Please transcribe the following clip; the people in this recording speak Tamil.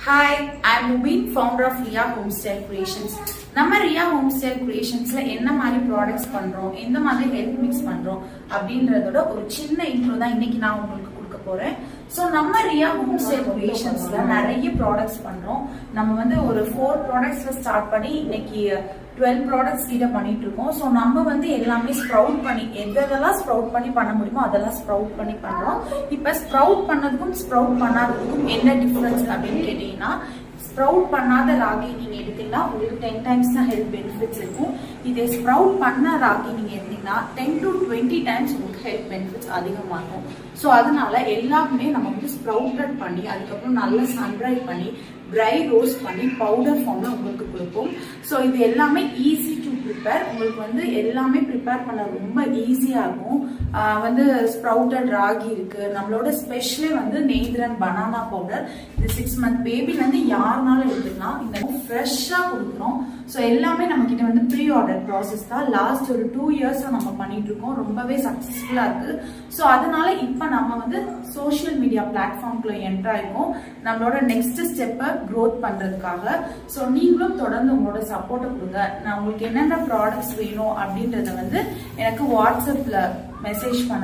Hi, I'm Mubin, founder of Ria Homestyle Creations. நம்ம ரியா ஹோம் ஸ்டைல் கிரியேஷன்ஸ்ல என்ன மாதிரி ப்ராடக்ட்ஸ் பண்றோம், எந்த மாதிரி ஹெல்த் மிக்ஸ் பண்றோம் அப்படின்றதோட ஒரு சின்ன இன்ட்ரோ தான் இன்னைக்கு நான் உங்களுக்கு கொடுக்க போறேன். ஸோ நம்ம ரியா ஹோம் ஸ்டைல் கிரியேஷன்ஸ்ல நிறைய ப்ராடக்ட்ஸ் பண்றோம். நம்ம வந்து ஒரு 4 ப்ராடக்ட்ஸ்ல ஸ்டார்ட் பண்ணி இன்னைக்கு 12 ப்ராடக்ட்ஸ் கிட்ட பண்ணிட்டு இருக்கோம். ஸோ நம்ம வந்து எல்லாமே ஸ்ப்ரவுட் பண்ணி எதெல்லாம் ஸ்ப்ரவுட் பண்ணி பண்ண முடியுமோ அதெல்லாம் ஸ்ப்ரவுட் பண்ணி பண்றோம். இப்ப ஸ்ப்ரவுட் பண்ணதுக்கும் ஸ்ப்ரவுட் பண்ணாததுக்கும் என்ன டிஃபரன்ஸ் அப்படின்னு கேட்டீங்கன்னா, ஸ்ப்ரவுட் பண்ணாத ராகி நீங்க எடுத்தீங்கன்னா உங்களுக்கு 10 டைம்ஸ் தான் ஹெல்த் பெனிஃபிட்ஸ் இருக்கும். இதே ஸ்ப்ரவுட் பண்ண ராகி நீங்க எடுத்தீங்கன்னா 10 to 20 டைம்ஸ் உங்களுக்கு ஹெல்த் பெனிஃபிட்ஸ் அதிகமாகும். ஸோ அதனால எல்லாமே நம்ம வந்து ஸ்ப்ரவுட்டட் பண்ணி அதுக்கப்புறம் நல்லா சன்ட்ரை பண்ணி ட்ரை ரோஸ்ட் பண்ணி பவுடர் ஃபார்ம்ல உங்களுக்கு கொடுப்போம். ஸோ இது எல்லாமே ஈஸி டு ப்ரிப்பேர். உங்களுக்கு வந்து எல்லாமே ப்ரிப்பேர் பண்ண ரொம்ப ஈஸியா இருக்கும். வந்து ஸ்ப்ரவுட்டட் ராகி இருக்கு, நம்மளோட ஸ்பெஷலே வந்து நேந்திரன் பனானா பவுடர். இது 6 month பேபில இருந்து யாருனாலும் எடுத்துக்கலாம். இந்த ஃப்ரெஷ்ஷா கொடுக்குறோம். ஸோ எல்லாமே நம்ம கிட்ட வந்து ப்ரீ ஆர்டர் ப்ராசஸ் தான். லாஸ்ட் ஒரு 2 இயர்ஸா நம்ம பண்ணிட்டு இருக்கோம். ரொம்பவே சக்சஸ்ஃபுல்லா இருக்கு. ஸோ அதனால இப்ப நம்ம வந்து சோஷியல் மீடியா பிளாட்ஃபார்ம்குள்ள என்டர் ஆயிருக்கோம் நம்மளோட நெக்ஸ்ட் ஸ்டெப்பை க்ரோத் பண்றதுக்காக. ஸோ நீங்களும் தொடர்ந்து உங்களோட சப்போர்ட்டை கொடுங்க. நான் உங்களுக்கு என்னென்ன ப்ராடக்ட்ஸ் வேணும் அப்படின்றத வந்து எனக்கு வாட்ஸ்அப்ல மெசேஜ் பண்ண